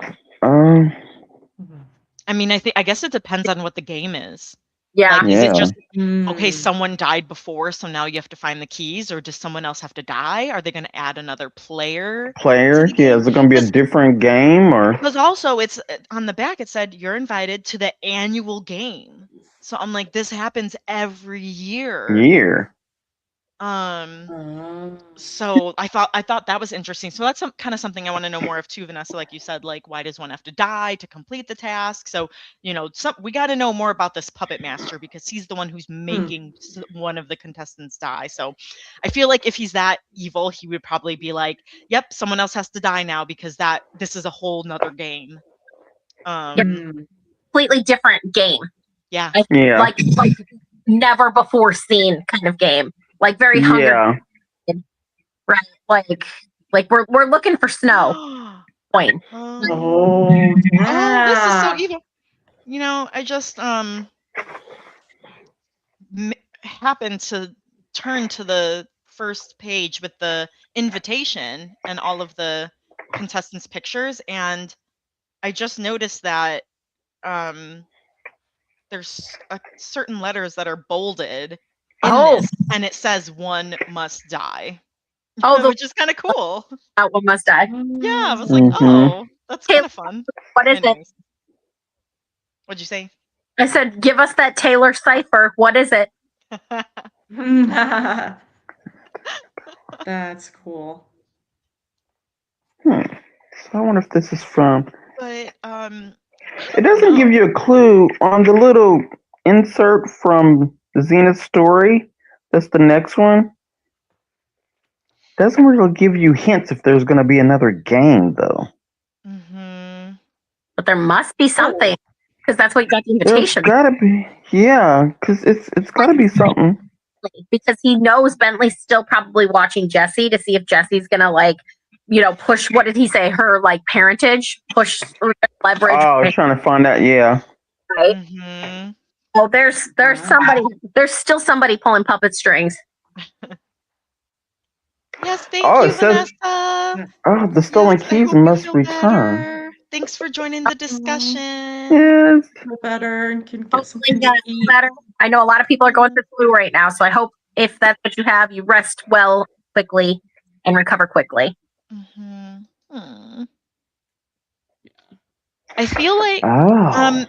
I mean, I guess it depends on what the game is. Yeah. Like, is it just okay, someone died before, so now you have to find the keys, or does someone else have to die? Are they going to add another player? Yeah, is it going to be a different game or? Because also it's on the back, it said you're invited to the annual game. So I'm like, this happens every year. So I thought that was interesting. So that's kind of something I want to know more of too, Vanessa. Like you said, like why does one have to die to complete the task? So we got to know more about this puppet master because he's the one who's making one of the contestants die. So I feel like if he's that evil, he would probably be like, "Yep, someone else has to die now because this is a whole nother game." Completely different game. Yeah. Like never before seen kind of game. Like very hungry. Right. Like we're looking for snow. Point. Oh, this is so evil. I just happened to turn to the first page with the invitation and all of the contestants' pictures, and I just noticed that there's certain letters that are bolded in this, and it says "one must die." Which is kind of cool. One must die. Yeah, I was like, oh, that's kind of fun. What is it? What'd you say? I said, give us that Taylor cipher. What is it? That's cool. So I wonder if this is from. But it doesn't give you a clue on the little insert from Zenith's story. That's the next one. Doesn't really give you hints if there's going to be another game, though. But there must be something, because that's what you got the invitation. There's got to be, yeah, because it's got to be something. Because he knows Bentley's still probably watching Jessie to see if Jessie's going to, push, what did he say, her, parentage, push leverage. Oh, I was trying to find out, yeah. Right? Oh, there's somebody, there's still somebody pulling puppet strings. Yes, thank you, Vanessa. The stolen keys must return. Thanks for joining the discussion. Yes. Better and can get something better. I know a lot of people are going through flu right now, so I hope if that's what you have, you rest well quickly and recover quickly. I feel like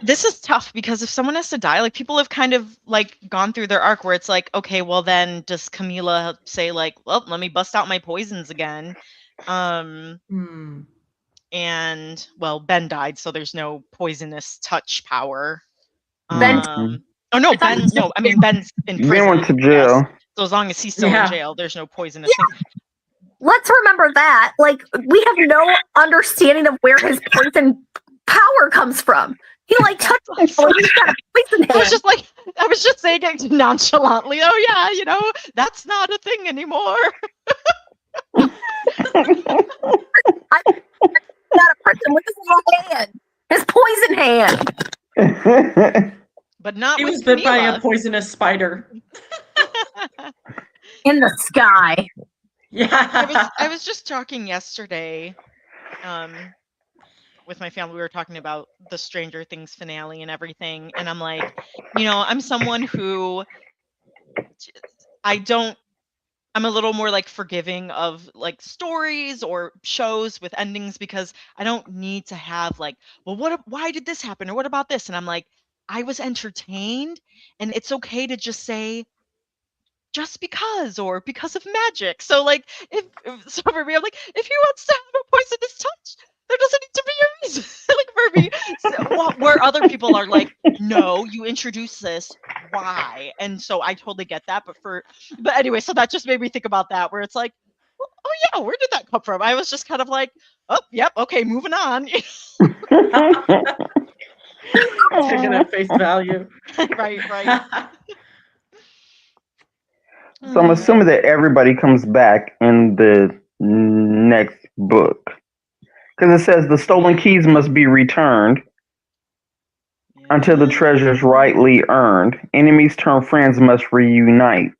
this is tough because if someone has to die, people have kind of gone through their arc where it's like, okay, well then does Camila say well, let me bust out my poisons again? And well, Ben died, so there's no poisonous touch power. Ben's in prison. Ben went to jail. Yes. So as long as he's still in jail, there's no poisonous thing. Let's remember that. We have no understanding of where his poison power comes from. He touched people. He's got a poison hand. I was just saying it nonchalantly. Oh yeah, that's not a thing anymore. Not a person with his little hand. His poison hand. But not he with was bit by a poisonous spider. In the sky. Yeah. I was just talking yesterday with my family. We were talking about the Stranger Things finale and everything. And I'm like, I'm someone who I'm a little more forgiving of stories or shows with endings because I don't need to have why did this happen? Or what about this? And I'm like, I was entertained, and it's okay to just say just because or because of magic. So if for me, I'm like, if he wants to have a poisonous touch, there doesn't need to be a reason like for me. So, where other people are like, no, you introduce this, why? And so I totally get that. But anyway, so that just made me think about that, where it's like, well, oh yeah, where did that come from? I was just kind of like, oh yep, okay, moving on. Taking at face value. right. So I'm assuming that everybody comes back in the next book. Because it says the stolen keys must be returned until the treasure is rightly earned. Enemies turned friends must reunite.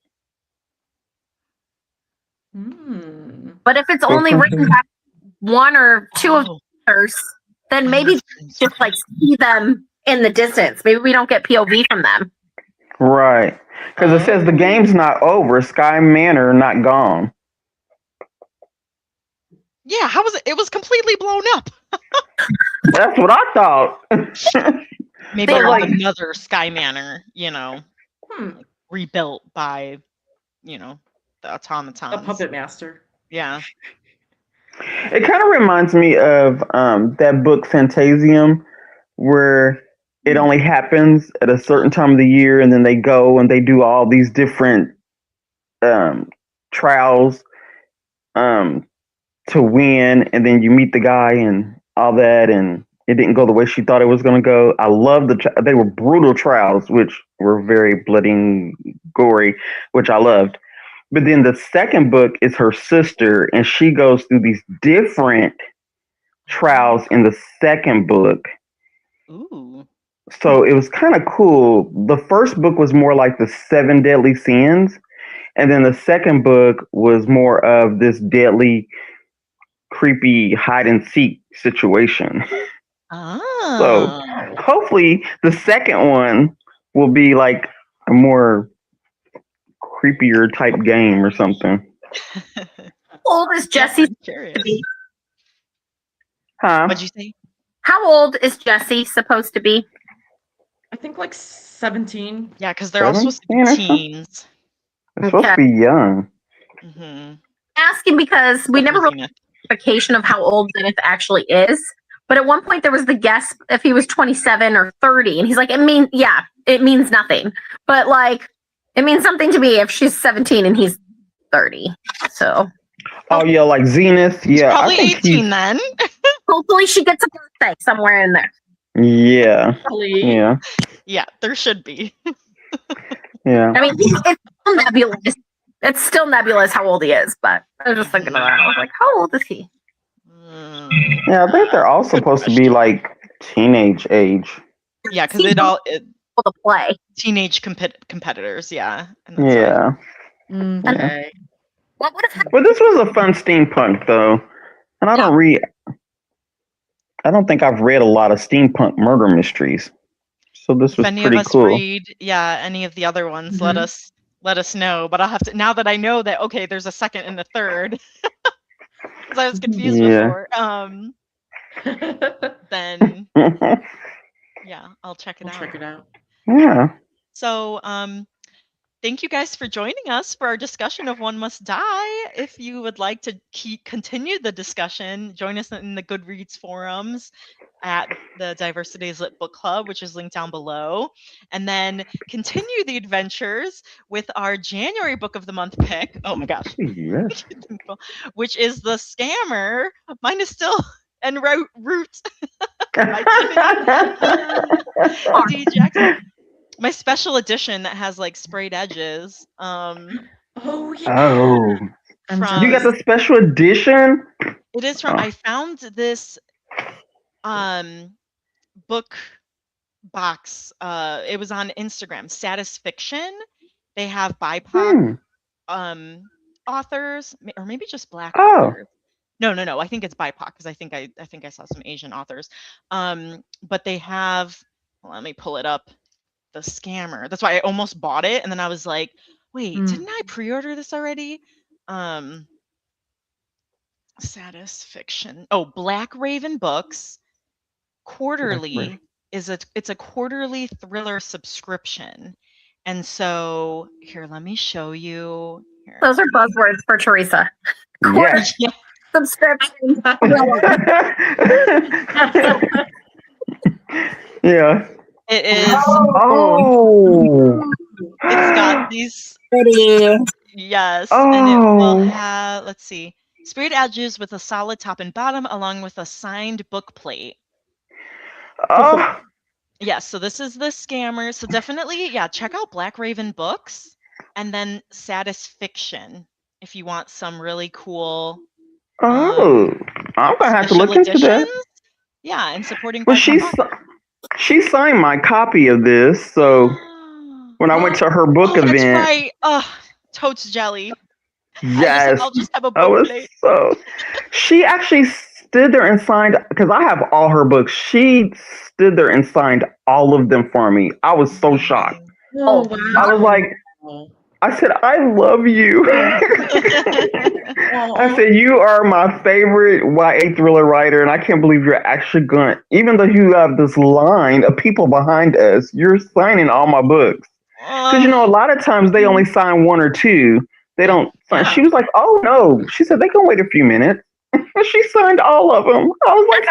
But if it's only written by one or two of the authors, then maybe just like see them in the distance. Maybe we don't get POV from them. Right. Because it says the game's not over. Sky Manor not gone. Yeah, how was it? It was completely blown up. That's what I thought. Maybe like another Sky Manor, rebuilt by, the automatons. A puppet master. Yeah. It kind of reminds me of that book Fantasium, where it only happens at a certain time of the year, and then they go and they do all these different trials to win, and then you meet the guy and all that, and it didn't go the way she thought it was going to go. I love they were brutal trials, which were very bloody and gory, which I loved. But then the second book is her sister, and she goes through these different trials in the second book. Ooh. So it was kind of cool. The first book was more like the 7 deadly sins, and then the second book was more of this deadly, creepy hide and seek situation. So hopefully the second one will be like a more creepier type game or something. How old is Jessie? Huh? What'd you say? How old is Jessie supposed to be? I think like 17. Yeah, because they're all supposed to be teens. They're supposed to be young. Mm-hmm. Asking because we never really have indication of how old Zenith actually is. But at one point there was the guess if he was 27 or 30. And he's like, it means nothing. But like, it means something to me if she's 17 and he's 30. So. Oh, yeah, like Zenith. Yeah. Probably 18 then. Hopefully she gets a birthday somewhere in there. Yeah. Yeah. Yeah, there should be. Yeah. I mean, it's still nebulous. It's still nebulous how old he is, but I was just thinking of that. I was like, how old is he? Yeah, I think they're all supposed to be like teenage age. Yeah, because to play teenage competitors. Yeah. Yeah. Okay. What would have happened? Well, this was a fun steampunk though, and I don't think I've read a lot of steampunk murder mysteries, so this was any pretty of us cool. read, any of the other ones, let us know. But I'll have to, now that I know that there's a second and a third, because I was confused before. Then I'll check it out. Check it out. Yeah. So thank you guys for joining us for our discussion of One Must Die. If you would like to continue the discussion, join us in the Goodreads forums at the Diversity is Lit Book Club, which is linked down below. And then continue the adventures with our January Book of the Month pick. Oh my gosh. Yes. Which is The Scammer. Mine is still en route. D. Jackson. My special edition that has like sprayed edges. Oh yeah. Oh. You got the special edition? It is from I found this book box. It was on Instagram, Status Fiction. They have BIPOC authors, or maybe just Black authors. No. I think it's BIPOC because I think I saw some Asian authors. But they have. Let me pull it up. The Scammer. That's why I almost bought it, and then I was like, "Wait, didn't I pre-order this already?" Status Fiction. Oh, Black Raven Books. Quarterly it's a quarterly thriller subscription, and so here, let me show you. Here. Those are buzzwords for Teresa. Yes. Yeah. subscription. Yeah. It is. Oh. It's got these. Pretty. Yes, and it will Oh. have. Let's see. Sprayed edges with a solid top and bottom, along with a signed book plate. Oh. Yes, so this is the scammer. So definitely, yeah, check out Black Raven Books and then Satisfiction if you want some really cool Oh. I'm gonna have to special look into that. editions. Yeah, and supporting Well, BIPOC. she signed my copy of this, so when I went to her book That's event, right. Totes jelly. yes, I'll just have a I book was plate. so. She actually stood there and signed because I have all her books. She stood there and signed all of them for me. I was so shocked. Oh, wow. I was like, I said, I love you. I said, you are my favorite YA thriller writer, and I can't believe you're actually going, even though you have this line of people behind us, you're signing all my books. Because, a lot of times they only sign one or two. They don't sign. She was like, oh, no. She said, they can wait a few minutes. She signed all of them. I was like,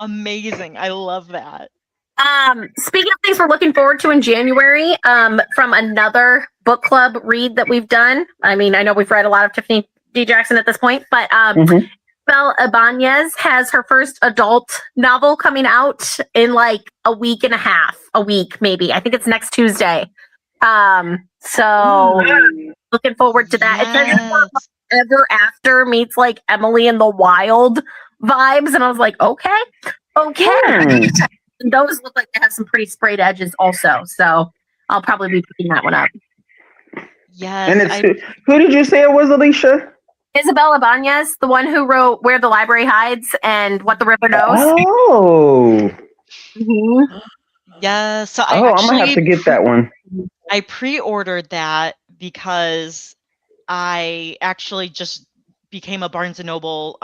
Amazing. I love that. Speaking of things we're looking forward to in January, from another book club read that we've done. I mean, I know we've read a lot of Tiffany D. Jackson at this point, but Belle Ibanez has her first adult novel coming out in like a week and a half, a week maybe. I think it's next Tuesday. So looking forward to that. It says Ever After meets like Emily in the Wild vibes, and I was like, okay. And those look like they have some pretty sprayed edges also, so I'll probably be picking that one up. Yes. And who did you say it was, Alicia? Isabel Ibanez, the one who wrote Where the Library Hides and What the River Knows. Oh. Yeah. So I'm gonna have to get that one. I pre-ordered that because I actually just became a Barnes & Noble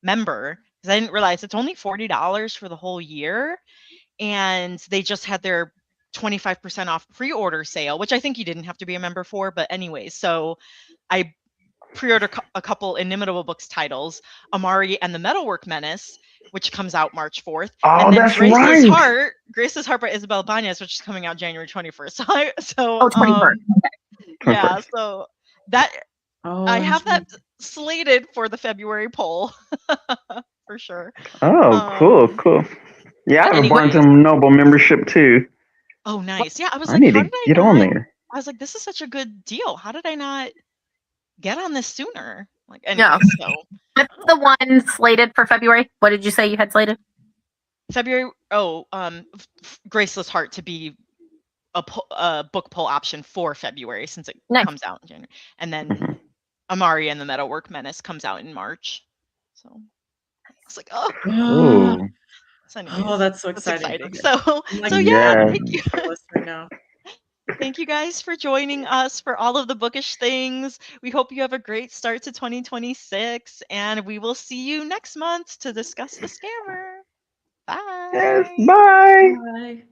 member. Because I didn't realize it's only $40 for the whole year, and they just had their 25% off pre-order sale, which I think you didn't have to be a member for, but anyways, so I pre-ordered a couple Inimitable Books titles, Amari and the Metalwork Menace, which comes out March 4th, and then Grace's Heart by Isabel Ibanez, which is coming out January 21st. 21st. Yeah, so that I have that slated for the February poll. For sure. Oh, cool. Yeah, I have a Barnes & Noble membership too. Oh, nice. Yeah, I was I like, need to get on there. I was like, this is such a good deal. How did I not get on this sooner? Like, so. What's the one slated for February? What did you say you had slated? February. Graceless Heart to be a book poll option for February since it comes out in January, and then Amari and the Metalwork Menace comes out in March. So I was like, So anyways, that's so exciting. Okay. So thank you. Thank you guys for joining us for all of the bookish things. We hope you have a great start to 2026, and we will see you next month to discuss the scammer. Bye. Yes, bye. Bye.